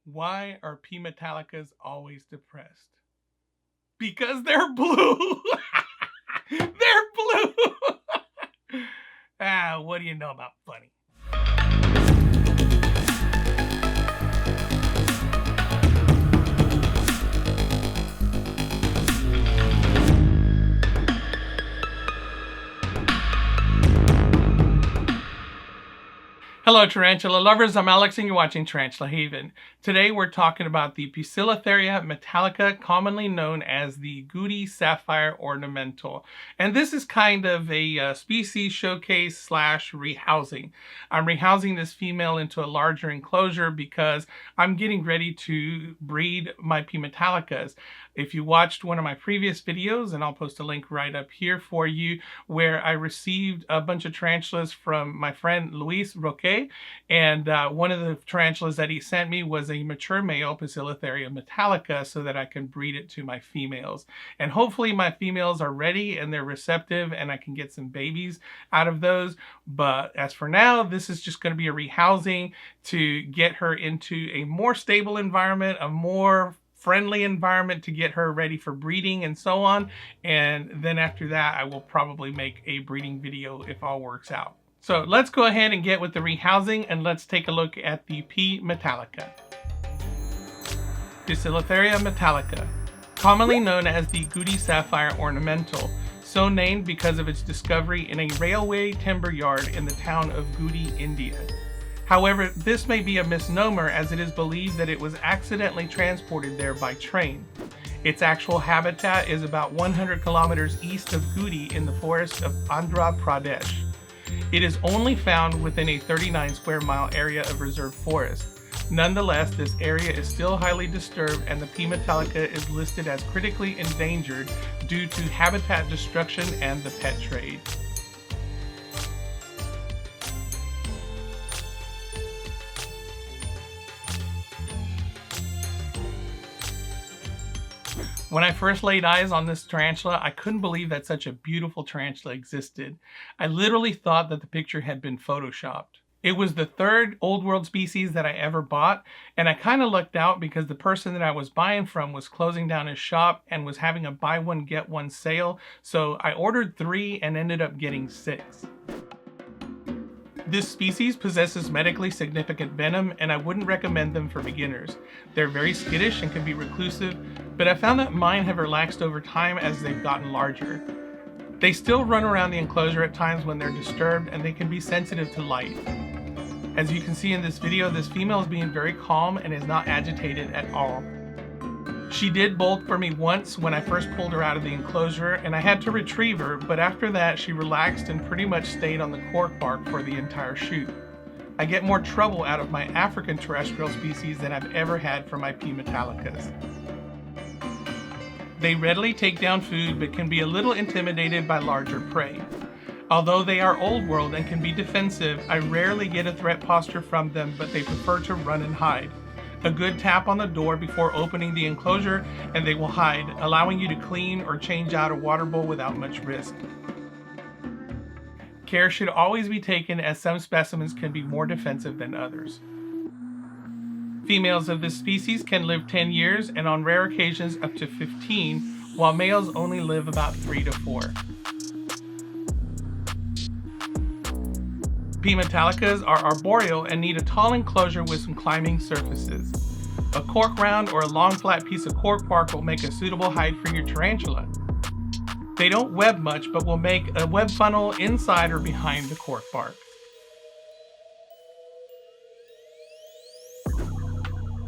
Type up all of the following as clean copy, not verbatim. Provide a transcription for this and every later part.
Why are P metallicas always depressed? Because they're blue. They're blue. What do you know about funny? Hello Tarantula lovers, I'm Alex and you're watching Tarantula Haven. Today we're talking about the Poecilotheria metallica, commonly known as the Goody Sapphire Ornamental. And this is kind of a species showcase slash rehousing. I'm rehousing this female into a larger enclosure because I'm getting ready to breed my P metallicas. If you watched one of my previous videos, and I'll post a link right up here for you, where I received a bunch of tarantulas from my friend Luis Roque, and one of the tarantulas that he sent me was a mature male Poecilotheria metallica so that I can breed it to my females. And hopefully my females are ready and they're receptive and I can get some babies out of those. But as for now, this is just going to be a rehousing to get her into a more stable environment, a more friendly environment to get her ready for breeding and so on. And then after that, I will probably make a breeding video if all works out. So let's go ahead and get with the rehousing and let's take a look at the P metallica. Poecilotheria metallica, commonly known as the Goody Sapphire Ornamental, so named because of its discovery in a railway timber yard in the town of Goody, India. However, this may be a misnomer as it is believed that it was accidentally transported there by train. Its actual habitat is about 100 kilometers east of Goody in the forest of Andhra Pradesh. It is only found within a 39 square mile area of reserve forest. Nonetheless, this area is still highly disturbed and the P metallica is listed as critically endangered due to habitat destruction and the pet trade. When I first laid eyes on this tarantula, I couldn't believe that such a beautiful tarantula existed. I literally thought that the picture had been photoshopped. It was the third old world species that I ever bought, and I kind of lucked out because the person that I was buying from was closing down his shop and was having a buy one get one sale, so I ordered 3 and ended up getting 6. This species possesses medically significant venom and I wouldn't recommend them for beginners. They're very skittish and can be reclusive, but I found that mine have relaxed over time as they've gotten larger. They still run around the enclosure at times when they're disturbed and they can be sensitive to light. As you can see in this video, this female is being very calm and is not agitated at all. She did bolt for me once when I first pulled her out of the enclosure and I had to retrieve her, but after that she relaxed and pretty much stayed on the cork bark for the entire shoot. I get more trouble out of my African terrestrial species than I've ever had for my P metallicas. They readily take down food but can be a little intimidated by larger prey. Although they are old world and can be defensive, I rarely get a threat posture from them, but they prefer to run and hide. A good tap on the door before opening the enclosure and they will hide, allowing you to clean or change out a water bowl without much risk. Care should always be taken as some specimens can be more defensive than others. Females of this species can live 10 years and on rare occasions up to 15, while males only live about 3 to 4. P metallicas are arboreal and need a tall enclosure with some climbing surfaces. A cork round or a long flat piece of cork bark will make a suitable hide for your tarantula. They don't web much but will make a web funnel inside or behind the cork bark.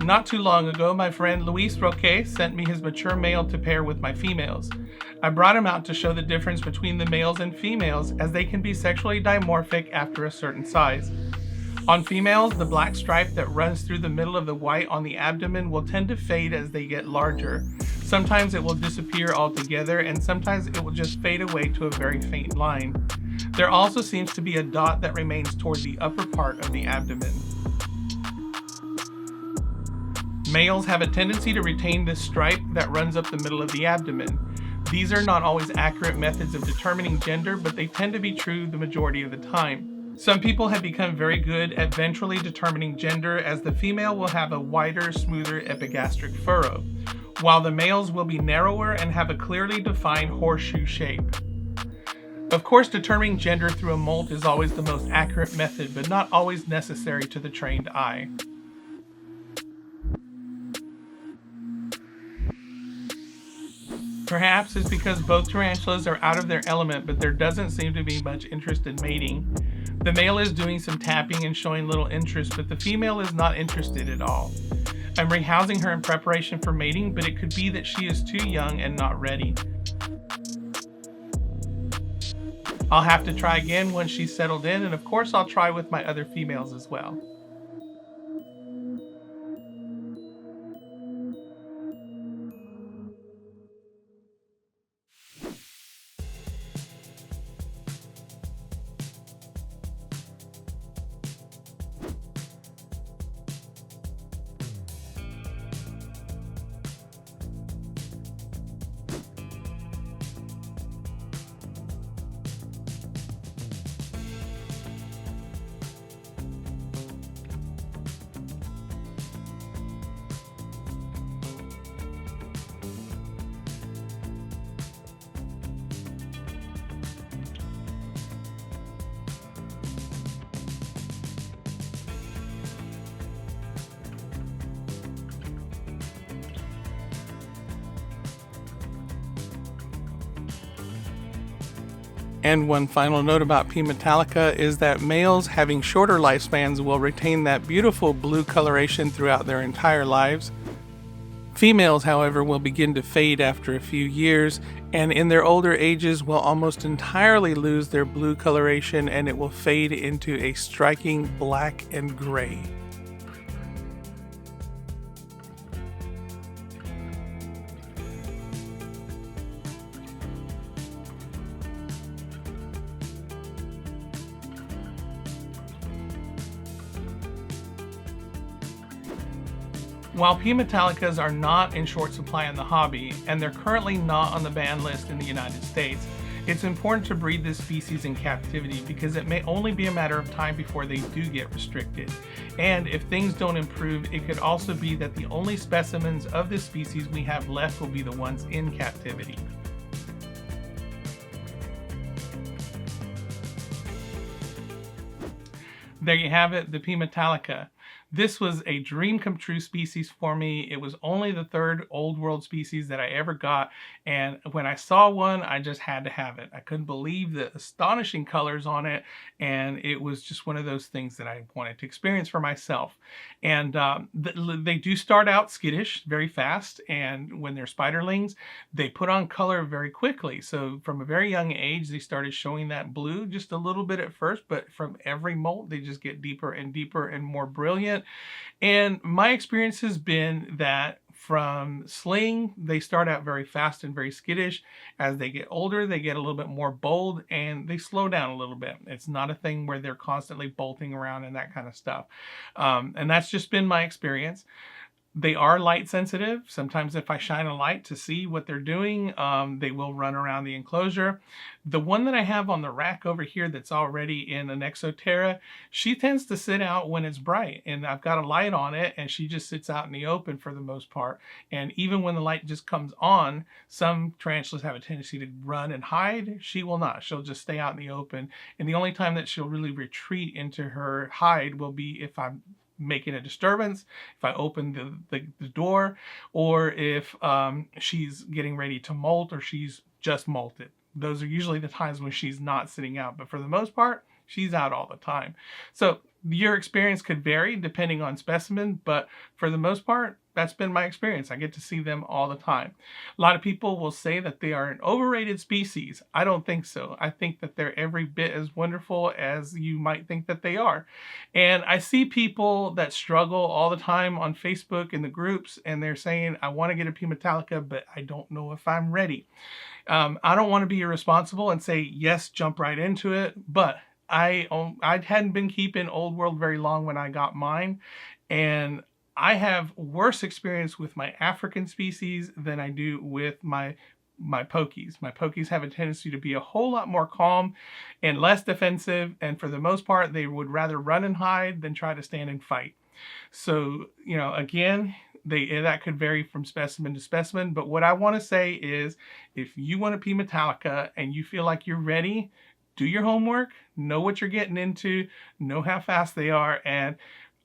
Not too long ago, my friend Luis Roque sent me his mature male to pair with my females. I brought him out to show the difference between the males and females as they can be sexually dimorphic after a certain size. On females, the black stripe that runs through the middle of the white on the abdomen will tend to fade as they get larger. Sometimes it will disappear altogether and sometimes it will just fade away to a very faint line. There also seems to be a dot that remains toward the upper part of the abdomen. Males have a tendency to retain this stripe that runs up the middle of the abdomen. These are not always accurate methods of determining gender, but they tend to be true the majority of the time. Some people have become very good at ventrally determining gender, as the female will have a wider, smoother epigastric furrow, while the males will be narrower and have a clearly defined horseshoe shape. Of course, determining gender through a molt is always the most accurate method, but not always necessary to the trained eye. Perhaps it's because both tarantulas are out of their element, but there doesn't seem to be much interest in mating. The male is doing some tapping and showing little interest, but the female is not interested at all. I'm rehousing her in preparation for mating, but it could be that she is too young and not ready. I'll have to try again once she's settled in, and of course I'll try with my other females as well. And one final note about P. metallica is that males having shorter lifespans will retain that beautiful blue coloration throughout their entire lives. Females, however, will begin to fade after a few years, and in their older ages will almost entirely lose their blue coloration, and it will fade into a striking black and gray. While P. metallicas are not in short supply in the hobby, and they're currently not on the ban list in the United States, it's important to breed this species in captivity because it may only be a matter of time before they do get restricted. And if things don't improve, it could also be that the only specimens of this species we have left will be the ones in captivity. There you have it, the P. metallica. This was a dream come true species for me. It was only the third old world species that I ever got, and when I saw one, I just had to have it. I couldn't believe the astonishing colors on it, and it was just one of those things that I wanted to experience for myself. And they do start out skittish very fast, and when they're spiderlings, they put on color very quickly. So from a very young age, they started showing that blue just a little bit at first, but from every molt, they just get deeper and deeper and more brilliant. And my experience has been that from sling, they start out very fast and very skittish. As they get older, they get a little bit more bold and they slow down a little bit. It's not a thing where they're constantly bolting around and that kind of stuff. And that's just been my experience. They are light sensitive. Sometimes if I shine a light to see what they're doing, they will run around the enclosure. The one that I have on the rack over here that's already in an Exoterra, she tends to sit out when it's bright, and I've got a light on it and she just sits out in the open for the most part. And even when the light just comes on, some tarantulas have a tendency to run and hide. She will not. She'll just stay out in the open. And the only time that she'll really retreat into her hide will be if I'm making a disturbance, if I open the door, or if she's getting ready to molt or she's just molted. Those are usually the times when she's not sitting out, but for the most part, she's out all the time. So your experience could vary depending on specimen, but for the most part, that's been my experience. I get to see them all the time. A lot of people will say that they are an overrated species. I don't think so. I think that they're every bit as wonderful as you might think that they are. And I see people that struggle all the time on Facebook in the groups, and they're saying, I want to get a P. metallica, but I don't know if I'm ready. I don't want to be irresponsible and say, yes, jump right into it, but I hadn't been keeping Old World very long when I got mine, and I have worse experience with my African species than I do with my my pokies. My pokies have a tendency to be a whole lot more calm and less defensive, and for the most part, they would rather run and hide than try to stand and fight. So, you know, again, that could vary from specimen to specimen, but what I want to say is if you want a P. metallica and you feel like you're ready, do your homework, know what you're getting into, know how fast they are, and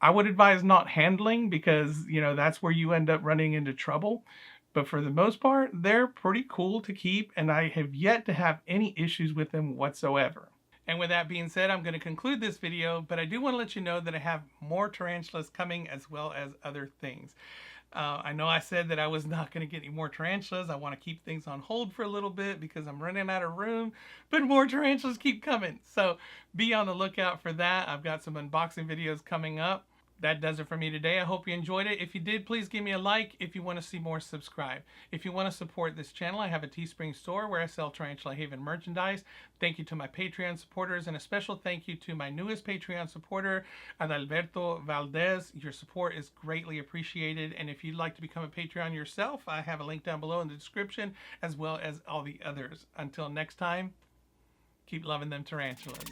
I would advise not handling because, you know, that's where you end up running into trouble. But for the most part, they're pretty cool to keep, and I have yet to have any issues with them whatsoever. And with that being said, I'm going to conclude this video, but I do want to let you know that I have more tarantulas coming as well as other things. I know I said that I was not going to get any more tarantulas. I want to keep things on hold for a little bit because I'm running out of room, but more tarantulas keep coming. So be on the lookout for that. I've got some unboxing videos coming up. That does it for me today. I hope you enjoyed it. If you did, please give me a like. If you want to see more, subscribe. If you want to support this channel, I have a Teespring store where I sell Tarantula Haven merchandise. Thank you to my Patreon supporters, and a special thank you to my newest Patreon supporter, Adalberto Valdez. Your support is greatly appreciated, and if you'd like to become a Patreon yourself, I have a link down below in the description, as well as all the others. Until next time, keep loving them tarantulas.